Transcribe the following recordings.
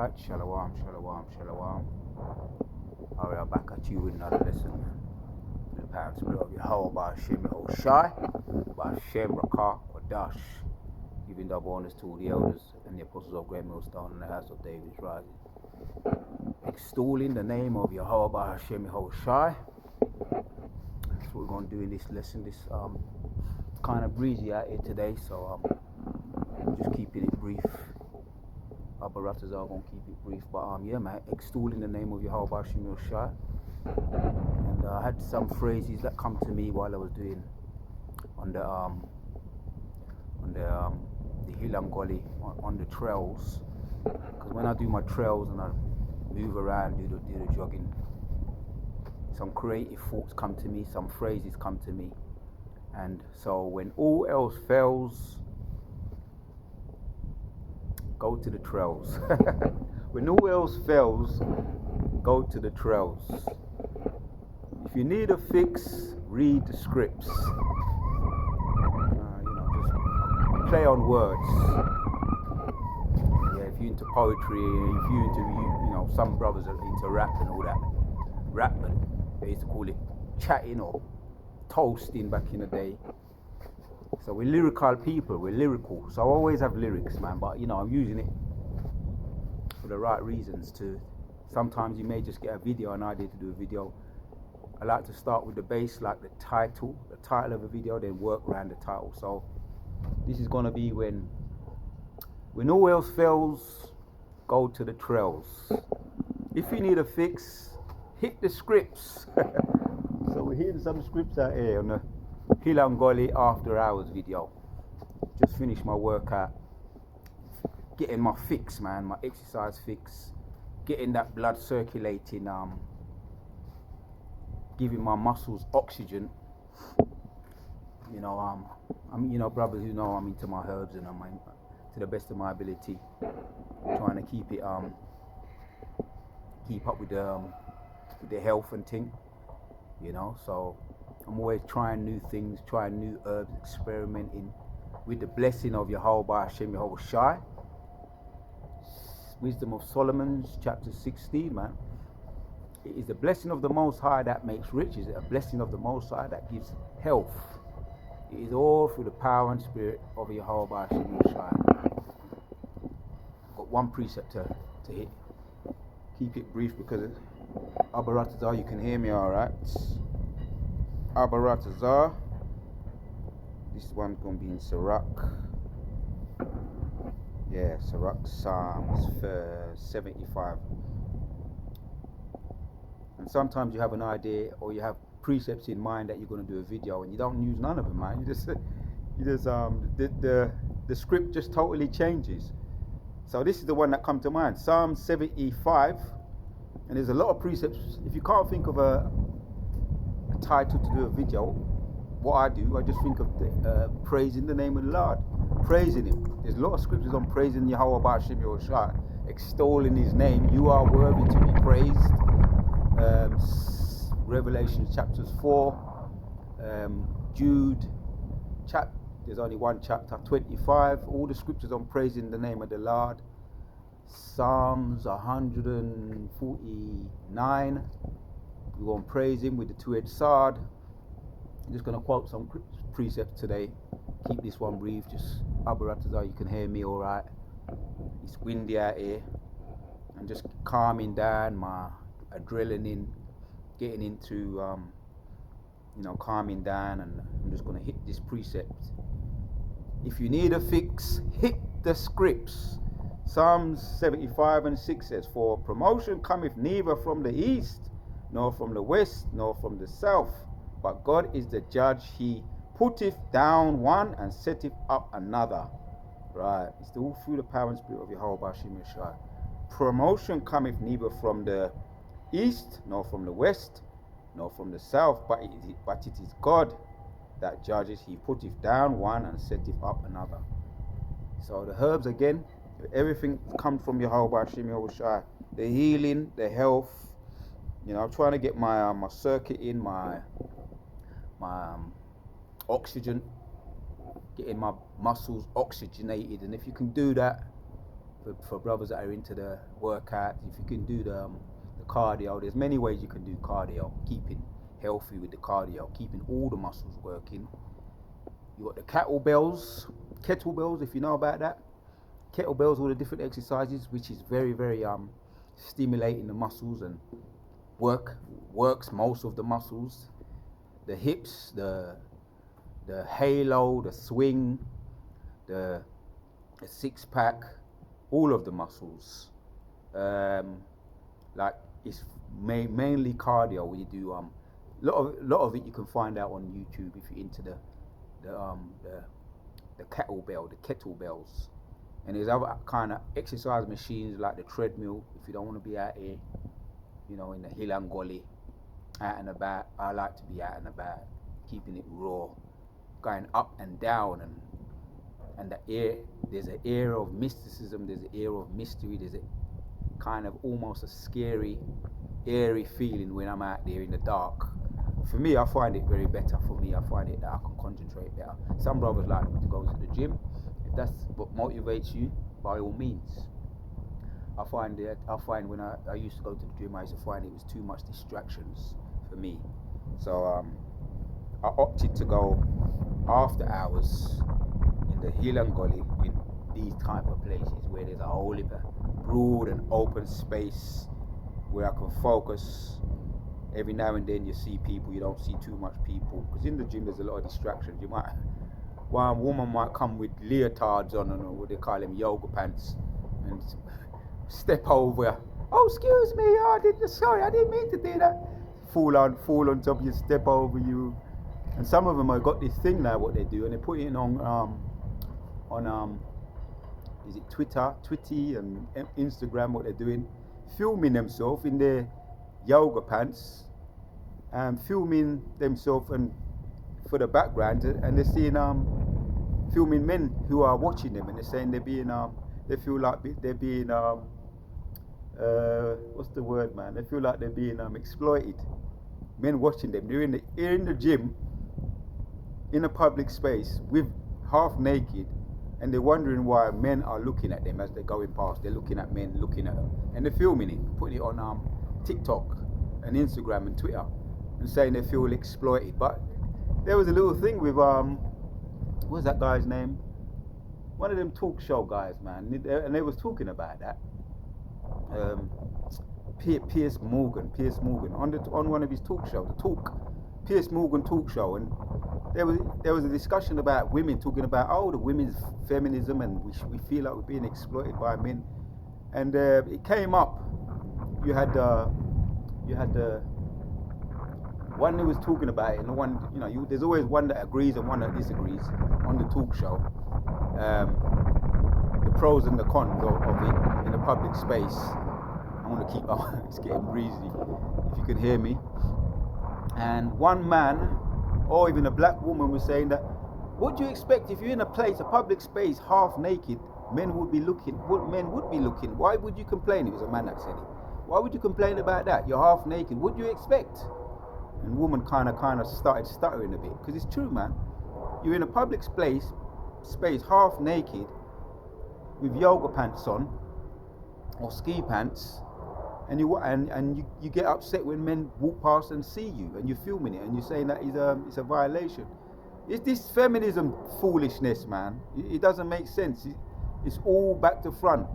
Alright, shalom, shalom, shalom. We are back at you with another lesson. The power spirit of Yahweh Hashem Yahushai, Hashem Rakah Kodash, giving the bonus to the elders and the apostles of Great Millstone and the house of David is rising. Extolling the name of Yahweh Hashem Yahushai. That's what we're going to do in this lesson. This kind of breezy out here today, so just keeping it brief. Baratas are going to keep it brief, but yeah, man, extolling the name of Yahweh Hashem Yahushai. And I had some phrases that come to me while I was doing on the Hill and Gully on the trails, because when I do my trails and I move around, do the jogging, some creative thoughts come to me, some phrases come to me. And so when all else fails, go to the trails. When all else fails, go to the trails. If you need a fix, read the scripts. Just play on words. Yeah, if you're into poetry, if you're into, some brothers are into rap and all that. Rapman, they used to call it chatting or toasting back in the day. So we're lyrical people, we're lyrical. So I always have lyrics, man, but I'm using it for the right reasons too. Sometimes you may just get a video, an idea to do a video. I like to start with the base, like the title of a video, then work around the title. So this is gonna be when all else fails, go to the trails. If you need a fix, hit the scripts. So we're hitting some scripts out here on the Hill and Gully after hours video. Just finished my workout, getting my fix, man, my exercise fix, getting that blood circulating, giving my muscles oxygen. Brothers who know I'm into my herbs and I'm to the best of my ability, trying to keep up with the health and thing, so I'm always trying new things, trying new herbs, experimenting with the blessing of Yahweh Hashem Yahushai. Wisdom of Solomon, chapter 16, man. It is the blessing of the Most High that makes rich. It is a blessing of the Most High that gives health. It is all through the power and spirit of Yahweh Hashem Yahushai. Got one precept to hit. Keep it brief because Abaratazar, you can hear me all right. Abaratazar. This one's going to be in Sirach. Yeah, Sirach, Psalms 75. And sometimes you have an idea or you have precepts in mind that you're going to do a video and you don't use none of them, man. The script just totally changes. So this is the one that comes to mind, Psalm 75. And there's a lot of precepts. If you can't think of a title to do a video, what I do, I just think of praising the name of the Lord, praising Him. There's a lot of scriptures on praising Yahweh Hashem Yahushai, extolling His name. You are worthy to be praised. Revelation chapters 4, Jude, there's only one chapter, 25. All the scriptures on praising the name of the Lord. Psalms 149. We're going to praise Him with the two-edged sword. I'm just going to quote some precepts today. Keep this one brief. Just Abaratazar, you can hear me all right. It's windy out here. I'm just calming down my adrenaline, getting into, calming down, and I'm just going to hit this precept. If you need a fix, hit the scripts. Psalms 75 and 6 says, for promotion cometh neither from the east, nor from the west, nor from the south, but God is the judge. He putteth down one and setteth up another. Right, it's all through the power and spirit of Yahweh Hashem Yahushai. Promotion cometh neither from the east, nor from the west, nor from the south, but it is God that judges. He putteth down one and setteth up another. So the herbs again, everything comes from Yahweh Hashem Yahushai. The healing, the health. I'm trying to get my circuit in, my oxygen, getting my muscles oxygenated, and if you can do that, for brothers that are into the workout, if you can do the cardio, there's many ways you can do cardio, keeping healthy with the cardio, keeping all the muscles working. You got the kettlebells, if you know about that. Kettlebells, all the different exercises, which is very, very stimulating the muscles and works most of the muscles. The hips, the halo, the swing, the six pack, all of the muscles. Like it's mainly cardio. When you do lot of it you can find out on YouTube if you're into the kettlebells. And there's other kind of exercise machines like the treadmill if you don't want to be out here, in the hill and gully, out and about. I like to be out and about, keeping it raw, going up and down, and there's an air of mysticism, there's an air of mystery, there's a kind of almost a scary, airy feeling when I'm out there in the dark. For me, I find it very better. For me, I find it that I can concentrate better. Some brothers like to go to the gym. If that's what motivates you, by all means. I find when I used to go to the gym, I used to find it was too much distractions for me. So I opted to go after hours in the hill and gully, in these type of places where there's a whole heap of broad and open space where I can focus. Every now and then you see people, you don't see too much people, because in the gym there's a lot of distractions. One woman might come with leotards on, and what they call them, yoga pants, and step over. Oh, excuse me, I didn't mean to do that. Fall on top of you, step over you. And some of them have got this thing now, what they do, and they put it on is it Twitter and Instagram, what they're doing, filming themselves in their yoga pants, and filming themselves and for the background, and they're seeing filming men who are watching them, and they're saying they feel like they're being what's the word, man? They feel like they're being exploited. Men watching them. They're in the gym, in a public space, with half naked, and they're wondering why men are looking at them as they're going past. They're looking at men, looking at them, and they're filming it, putting it on TikTok and Instagram and Twitter, and saying they feel exploited. But there was a little thing with what's that guy's name? One of them talk show guys, man, and they was talking about that. Piers Morgan on one of his talk shows, Piers Morgan talk show, and there was a discussion about women, talking about the women's feminism, and we feel like we're being exploited by men, and it came up. You had the one who was talking about it, and the one, there's always one that agrees and one that disagrees on the talk show. The pros and the cons of it in a public space. I want to keep it's getting breezy, if you can hear me. And one man, or even a black woman, was saying that, what do you expect if you're in a public space, half naked? Men would be looking. Why would you complain? It was a man that said it. Why would you complain about that? You're half naked. What do you expect? And woman kind of started stuttering a bit, because it's true, man. You're in a public space, half naked, with yoga pants on or ski pants, and you get upset when men walk past and see you, and you're filming it, and you're saying that it's a violation. It's this feminism foolishness, man. It doesn't make sense. It's all back to front.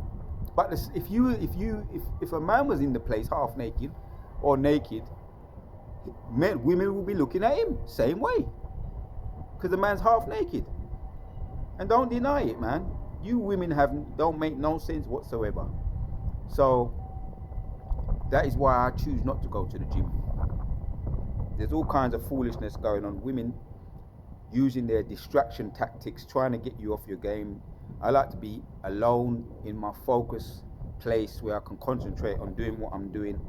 But if a man was in the place half naked or naked, women will be looking at him same way, because the man's half naked. And don't deny it, man. You women don't make no sense whatsoever. So that is why I choose not to go to the gym. There's all kinds of foolishness going on. Women using their distraction tactics, trying to get you off your game. I like to be alone in my focus place where I can concentrate on doing what I'm doing,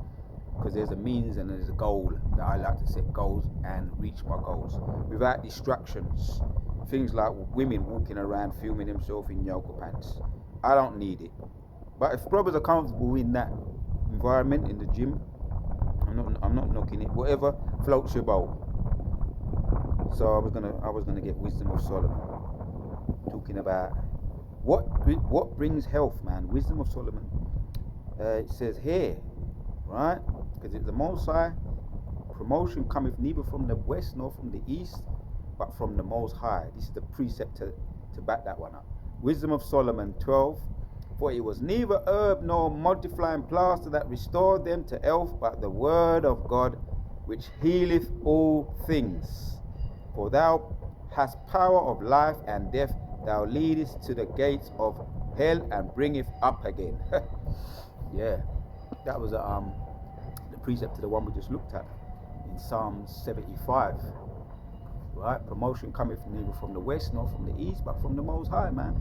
because there's a means and there's a goal that I like to set goals and reach my goals without distractions. Things like women walking around filming themselves in yoga pants. I don't need it. But if brothers are comfortable in that environment in the gym, I'm not knocking it. Whatever floats your boat. So I was gonna get Wisdom of Solomon, talking about What brings health, man? Wisdom of Solomon. It says here, right? Because it's the Most High. Promotion cometh neither from the west nor from the east, but from the Most High. This is the precept to back that one up. Wisdom of Solomon 12. For it was neither herb nor multiplying plaster that restored them to health, but the word of God, which healeth all things. For thou hast power of life and death. Thou leadest to the gates of hell and bringeth up again. Yeah, that was the precept to the one we just looked at in Psalm 75. Right? Promotion cometh neither from the west nor from the east, but from the Most High, man.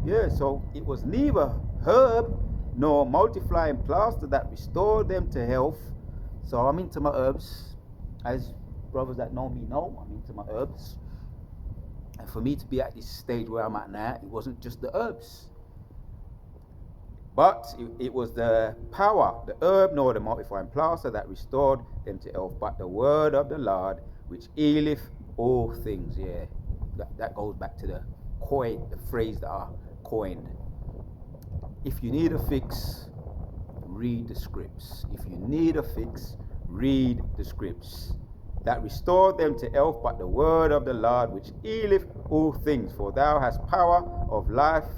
Yeah, so it was neither herb nor multiplying plaster that restored them to health. So I'm into my herbs. As brothers that know me know, I'm into my herbs. And for me to be at this stage where I'm at now, it wasn't just the herbs. But it was the power, the herb nor the multiplying plaster that restored them to health, but the word of the Lord, which healeth all things. Yeah, that goes back to the phrase that are coined. If you need a fix, read the scripts. If you need a fix, read the scripts. That restored them to health, but the word of the Lord, which healeth all things. For thou hast power of life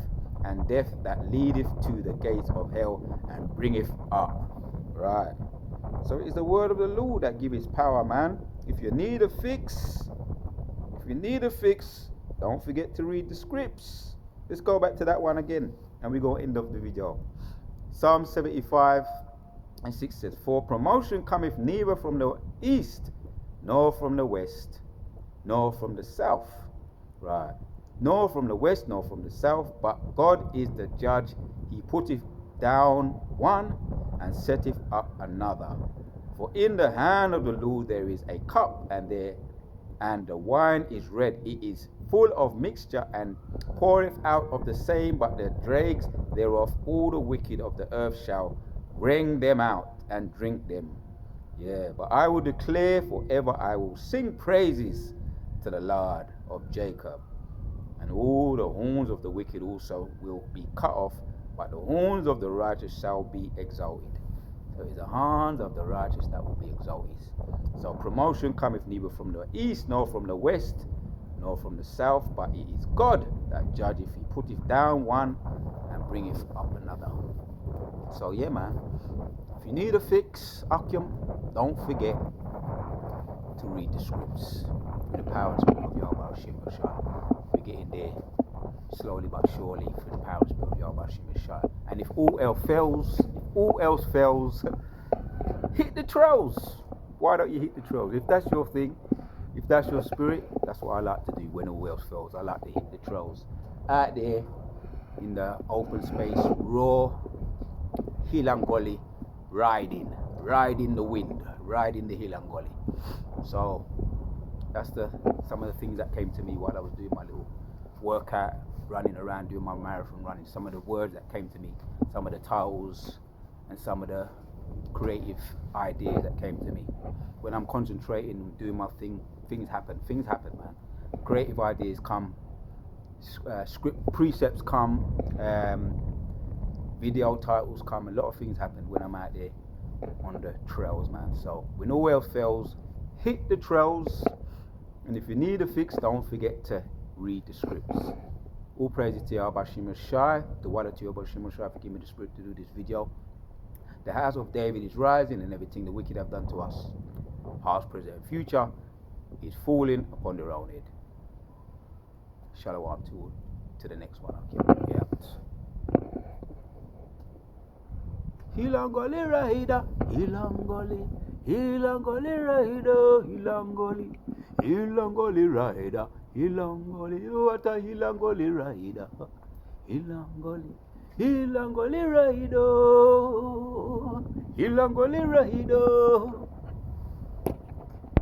and death, that leadeth to the gates of hell and bringeth up. Right. So it's the word of the Lord that giveth power, man. If you need a fix, don't forget to read the scripts. Let's go back to that one again, and we go end of the video. Psalm 75 and 6 says, For promotion cometh neither from the east, nor from the west, nor from the south. Right. Nor from the west, nor from the south, but God is the judge. He putteth down one and setteth up another. For in the hand of the Lord there is a cup, and the wine is red. It is full of mixture, and poureth out of the same, but the dregs thereof all the wicked of the earth shall wring them out and drink them. Yeah, but I will declare forever, I will sing praises to the Lord of Jacob. And all the horns of the wicked also will be cut off, but the horns of the righteous shall be exalted. So it's the horns of the righteous that will be exalted. So promotion cometh neither from the east, nor from the west, nor from the south, but it is God that judgeth. He putteth down one and bringeth up another. So yeah, man. If you need a fix, Akim, don't forget to read the scripts. With the power and spirit of Yahweh Hashem Yeshua. We're getting there slowly but surely for the power and spirit of Yahweh Hashem Yeshua. And if all else fails, hit the trails. Why don't you hit the trails? If that's your thing, if that's your spirit, that's what I like to do when all else fails. I like to hit the trails. Out there in the open space, raw, hill and gully, riding the wind, riding the hill and gully. So that's some of the things that came to me while I was doing my little workout, running around doing my marathon running. Some of the words that came to me, some of the titles, and some of the creative ideas that came to me. When I'm concentrating, doing my thing, things happen, man. Creative ideas come, script precepts come, video titles come, a lot of things happen when I'm out there on the trails, man. So when all else fails, hit the trails, and if you need a fix, don't forget to read the scripts. All praises to Yahweh Hashem Yeshua, the water to Yahweh Hashem Yeshua for giving me the spirit to do this video. The house of David is rising, and everything the wicked have done to us, past, present, and future, is falling upon their own head. Shalom to the next one. Okay, out. Hilangoli Rahida, Hilangoli Rahida, Hilangoli Rahida, Hilangoli, what a Hilangoli Rahida, Hilangoli Rahida, Hilangoli Rahida.